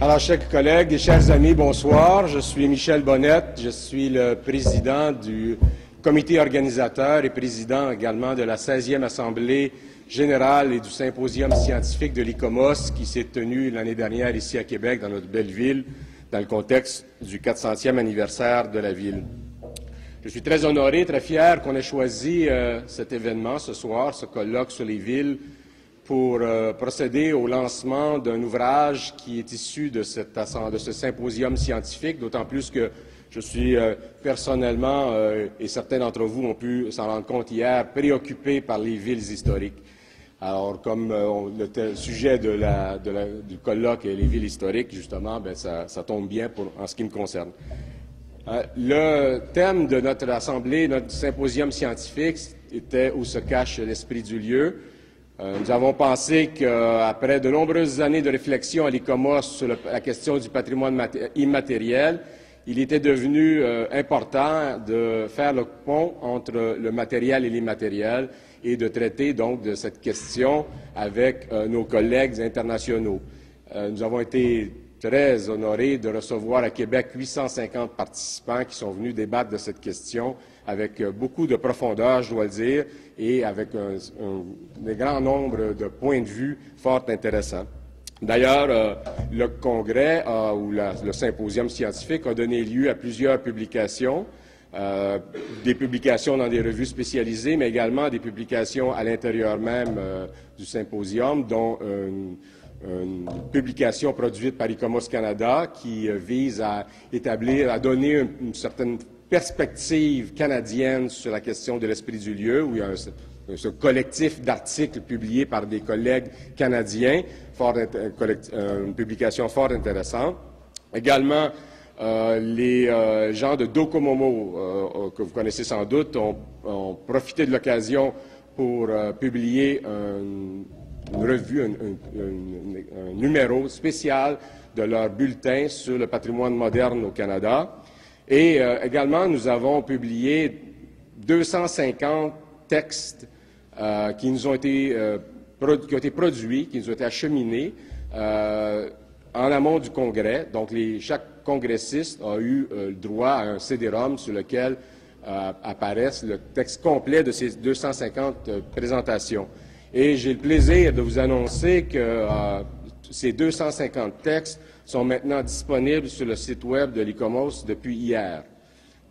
Alors, chers collègues et chers amis, bonsoir. Je suis Michel Bonnette. Je suis le président du comité organisateur et président également de la 16e Assemblée générale et du symposium scientifique de l'ICOMOS qui s'est tenu l'année dernière ici à Québec, dans notre belle ville, dans le contexte du 400e anniversaire de la ville. Je suis très honoré, très fier qu'on ait choisi cet événement ce soir, ce colloque sur les villes, pour procéder au lancement d'un ouvrage qui est issu de ce symposium scientifique, d'autant plus que je suis personnellement, et certains d'entre vous ont pu s'en rendre compte hier, préoccupé par les villes historiques. Alors, comme le sujet du colloque est les villes historiques, justement, ben, ça tombe bien en ce qui me concerne. Le thème de notre assemblée, notre symposium scientifique, était « Où se cache l'esprit du lieu ». Nous avons pensé qu'après de nombreuses années de réflexion à l'ICOMOS sur la question du patrimoine immatériel, il était devenu important de faire le pont entre le matériel et l'immatériel et de traiter donc de cette question avec nos collègues internationaux. Nous avons été très honorés de recevoir à Québec 850 participants qui sont venus débattre de cette question avec beaucoup de profondeur, je dois le dire, et avec un grand nombre de points de vue fort intéressants. D'ailleurs, le congrès ou le symposium scientifique a donné lieu à plusieurs publications, des publications dans des revues spécialisées, mais également des publications à l'intérieur même du symposium, dont une publication produite par ICOMOS Canada qui vise à donner une certaine perspective canadienne sur la question de l'esprit du lieu, où il y a ce collectif d'articles publiés par des collègues canadiens, une publication fort intéressante. Également, les gens de Docomomo, que vous connaissez sans doute, ont profité de l'occasion pour publier une revue, un numéro spécial de leur bulletin sur le patrimoine moderne au Canada. Et également, nous avons publié 250 textes qui nous ont été produits, qui nous ont été acheminés en amont du congrès. Donc, chaque congressiste a eu le droit à un CD-ROM sur lequel apparaissent le texte complet de ces 250 présentations. Et j'ai le plaisir de vous annoncer que ces 250 textes sont maintenant disponibles sur le site web de l'ICOMOS depuis hier.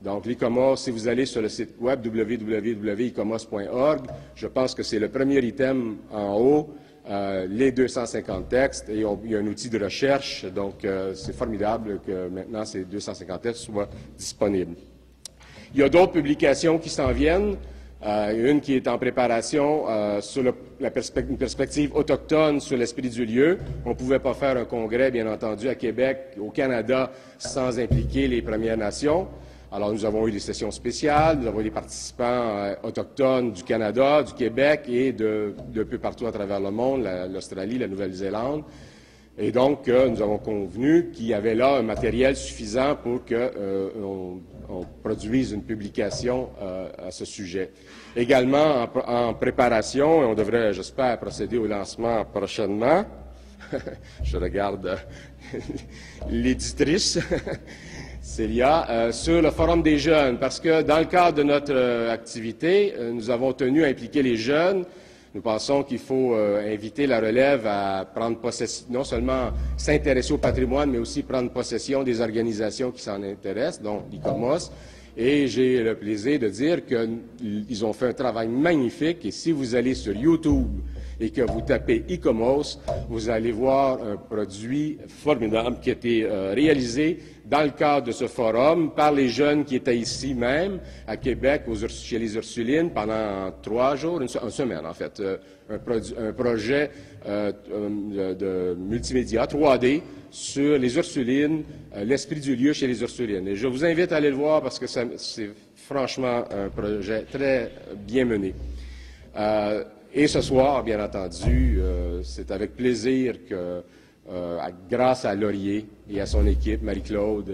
Donc, l'ICOMOS, si vous allez sur le site web www.icomos.org, je pense que c'est le premier item en haut, les 250 textes, et il y a un outil de recherche, donc c'est formidable que maintenant ces 250 textes soient disponibles. Il y a d'autres publications qui s'en viennent. Une qui est en préparation sur une perspective autochtone sur l'esprit du lieu. On ne pouvait pas faire un congrès, bien entendu, à Québec, au Canada, sans impliquer les Premières Nations. Alors, nous avons eu des sessions spéciales, nous avons eu des participants autochtones du Canada, du Québec et de peu partout à travers le monde, l'Australie, la Nouvelle-Zélande. Et donc, nous avons convenu qu'il y avait là un matériel suffisant pour qu'on produise une publication à ce sujet. Également, en préparation, et on devrait, j'espère, procéder au lancement prochainement. Je regarde l'éditrice, Célia, sur le Forum des jeunes, parce que dans le cadre de notre activité, nous avons tenu à impliquer les jeunes. Nous pensons qu'il faut inviter la relève à prendre possession, non seulement s'intéresser au patrimoine, mais aussi prendre possession des organisations qui s'en intéressent, dont l'ICOMOS. Et j'ai le plaisir de dire qu'ils ont fait un travail magnifique. Et si vous allez sur YouTube et que vous tapez ICOMOS, vous allez voir un produit formidable qui a été réalisé dans le cadre de ce forum par les jeunes qui étaient ici même, à Québec, chez les Ursulines, pendant 3 jours, une semaine en fait, un projet de multimédia 3D sur les Ursulines, l'esprit du lieu chez les Ursulines. Et je vous invite à aller le voir parce que c'est franchement un projet très bien mené. Et ce soir, bien entendu, c'est avec plaisir que, grâce à Laurier et à son équipe, Marie-Claude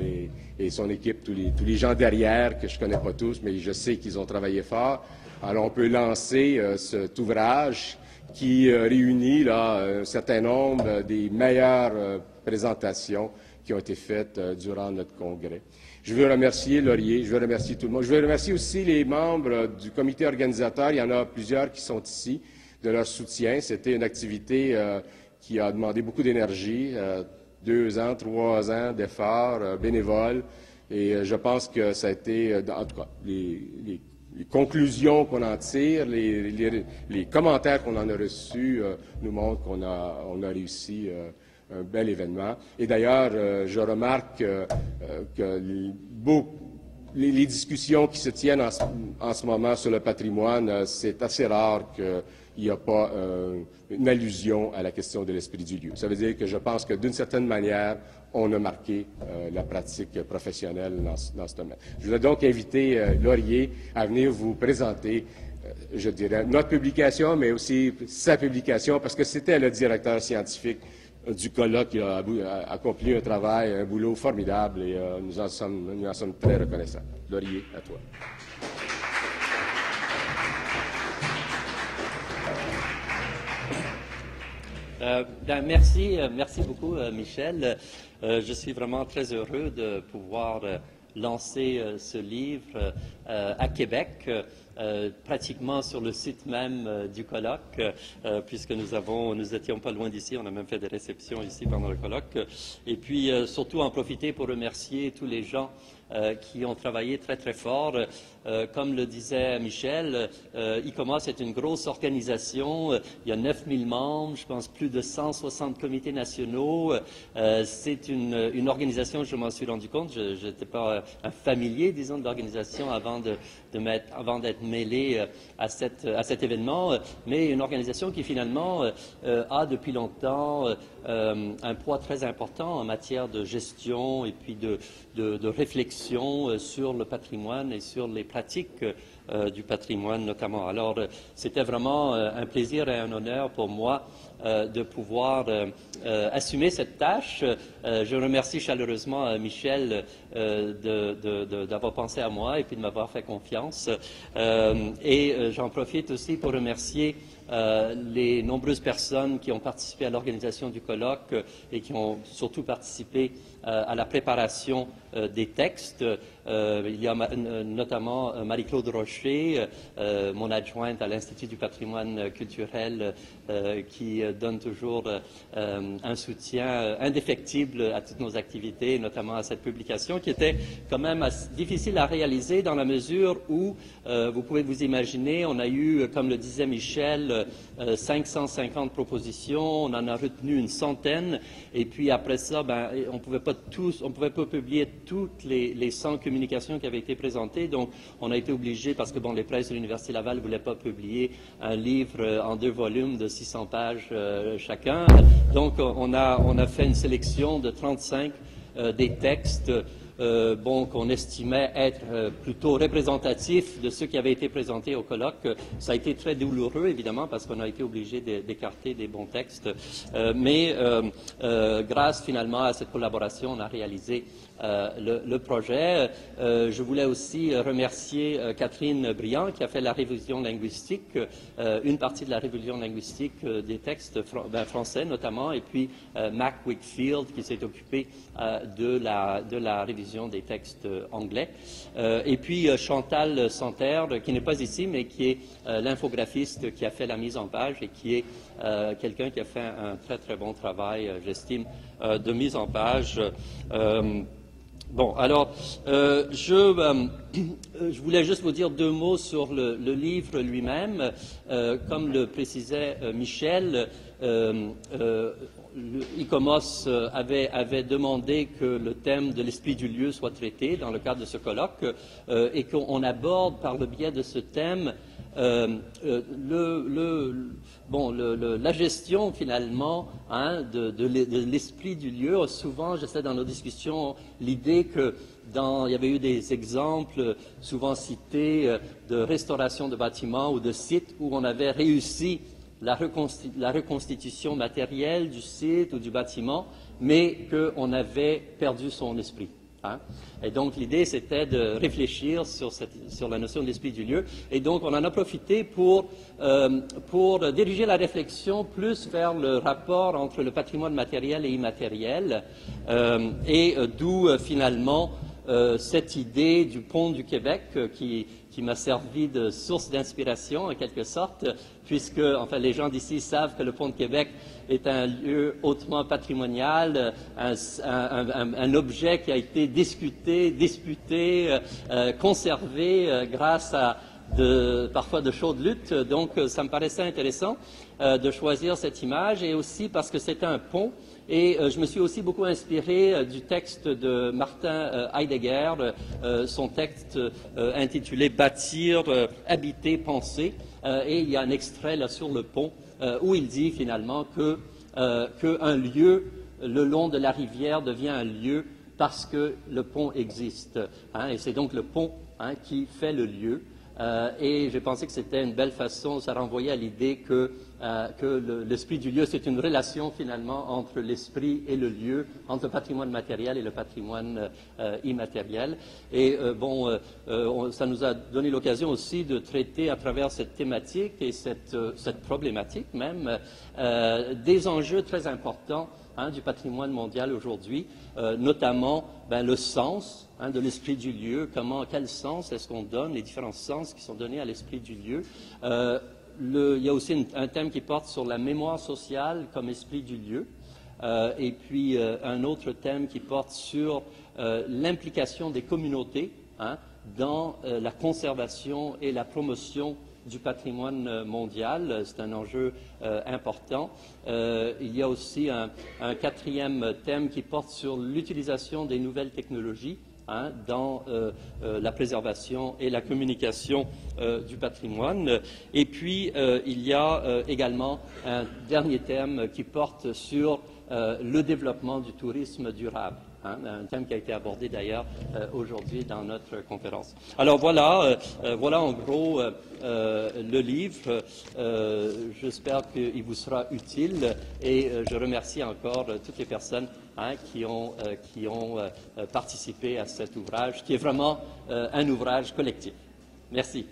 et son équipe, tous les gens derrière, que je ne connais pas tous, mais je sais qu'ils ont travaillé fort, alors on peut lancer cet ouvrage qui réunit là, un certain nombre des meilleures présentations qui ont été faites durant notre congrès. Je veux remercier Laurier, je veux remercier tout le monde. Je veux remercier aussi les membres du comité organisateur. Il y en a plusieurs qui sont ici, de leur soutien. C'était une activité qui a demandé beaucoup d'énergie, 2 ans, 3 ans d'efforts bénévoles. Et je pense que ça a été, en tout cas, les conclusions qu'on en tire, les commentaires qu'on en a reçus nous montrent qu'on a réussi un bel événement. Et d'ailleurs, je remarque que les discussions qui se tiennent en ce moment sur le patrimoine, c'est assez rare qu'il n'y a pas une allusion à la question de l'esprit du lieu. Ça veut dire que je pense que d'une certaine manière, on a marqué la pratique professionnelle dans ce domaine. Je voudrais donc inviter Laurier à venir vous présenter, je dirais, notre publication, mais aussi sa publication, parce que c'était le directeur scientifique du colloque qui a accompli un travail, un boulot formidable, et nous en sommes très reconnaissants. Laurier, à toi. Merci beaucoup, Michel. Je suis vraiment très heureux de pouvoir lancer ce livre à Québec, pratiquement sur le site même du colloque, puisque nous étions pas loin d'ici, on a même fait des réceptions ici pendant le colloque, et puis surtout en profiter pour remercier tous les gens qui ont travaillé très très fort. Comme le disait Michel, ICOMOS est une grosse organisation. Il y a 9000 membres, je pense plus de 160 comités nationaux. C'est une organisation, je m'en suis rendu compte, je n'étais pas un familier, disons, de l'organisation avant d'être mêlé à cet événement, mais une organisation qui finalement a depuis longtemps un poids très important en matière de gestion et puis de réflexion sur le patrimoine et sur les pratiques du patrimoine notamment. Alors, c'était vraiment un plaisir et un honneur pour moi de pouvoir assumer cette tâche. Je remercie chaleureusement Michel d'avoir pensé à moi et puis de m'avoir fait confiance. Et j'en profite aussi pour remercier les nombreuses personnes qui ont participé à l'organisation du colloque et qui ont surtout participé à la préparation des textes. Il y a notamment Marie-Claude Rocher, mon adjointe à l'Institut du patrimoine culturel, qui donne toujours un soutien indéfectible à toutes nos activités, notamment à cette publication, qui était quand même difficile à réaliser dans la mesure où, vous pouvez vous imaginer, on a eu, comme le disait Michel, 550 propositions, on en a retenu une centaine, et puis après ça, on ne pouvait pas publier toutes les 100 communications qui avaient été présentées, donc on a été obligé, parce que les presses de l'Université Laval ne voulaient pas publier un livre en 2 volumes de 600 pages chacun, donc on a fait une sélection de 35 des textes qu'on estimait être plutôt représentatifs de ceux qui avaient été présentés au colloque. Ça a été très douloureux, évidemment, parce qu'on a été obligé d'écarter des bons textes. Mais grâce, finalement, à cette collaboration, on a réalisé le projet. Je voulais aussi remercier Catherine Briand, qui a fait la révision linguistique, une partie de la révision linguistique des textes français, notamment, et puis Mac Wickfield, qui s'est occupé de la révision des textes anglais. Et puis Chantal Santerre, qui n'est pas ici, mais qui est l'infographiste qui a fait la mise en page et qui est quelqu'un qui a fait un très très bon travail, j'estime, de mise en page. Je voulais juste vous dire 2 mots sur le livre lui-même. Comme le précisait Michel, ICOMOS avait demandé que le thème de l'esprit du lieu soit traité dans le cadre de ce colloque et qu'on aborde par le biais de ce thème la gestion finalement de l'esprit du lieu. Souvent, j'essaie dans nos discussions l'idée que il y avait eu des exemples souvent cités de restauration de bâtiments ou de sites où on avait réussi la reconstitution matérielle du site ou du bâtiment, mais qu'on avait perdu son esprit. Hein. Et donc l'idée c'était de réfléchir sur la notion de l'esprit du lieu. Et donc on en a profité pour diriger la réflexion plus vers le rapport entre le patrimoine matériel et immatériel, d'où finalement cette idée du pont du Québec qui m'a servi de source d'inspiration en quelque sorte, puisque enfin, les gens d'ici savent que le pont de Québec est un lieu hautement patrimonial, un objet qui a été disputé, conservé grâce à parfois de chaudes luttes. Donc ça me paraissait intéressant de choisir cette image, et aussi parce que c'était un pont. Et je me suis aussi beaucoup inspiré du texte de Martin Heidegger, son texte intitulé « Bâtir, habiter, penser ». Et il y a un extrait là sur le pont où il dit finalement qu'un lieu le long de la rivière devient un lieu parce que le pont existe. Hein, et c'est donc le pont qui fait le lieu. Et j'ai pensé que c'était une belle façon, ça renvoyait à l'idée que l'esprit du lieu, c'est une relation finalement entre l'esprit et le lieu, entre le patrimoine matériel et le patrimoine immatériel. Et ça nous a donné l'occasion aussi de traiter à travers cette thématique et cette problématique même des enjeux très importants du patrimoine mondial aujourd'hui, notamment le sens de l'esprit du lieu, quel sens est-ce qu'on donne, les différents sens qui sont donnés à l'esprit du lieu. Il y a aussi un thème qui porte sur la mémoire sociale comme esprit du lieu, et puis un autre thème qui porte sur l'implication des communautés dans la conservation et la promotion du patrimoine mondial. C'est un enjeu important. Il y a aussi un quatrième thème qui porte sur l'utilisation des nouvelles technologies dans la préservation et la communication du patrimoine. Et puis, il y a également un dernier thème qui porte sur le développement du tourisme durable. Un thème qui a été abordé d'ailleurs aujourd'hui dans notre conférence. Alors voilà en gros le livre. J'espère qu'il vous sera utile, et je remercie encore toutes les personnes qui ont participé à cet ouvrage, qui est vraiment un ouvrage collectif. Merci.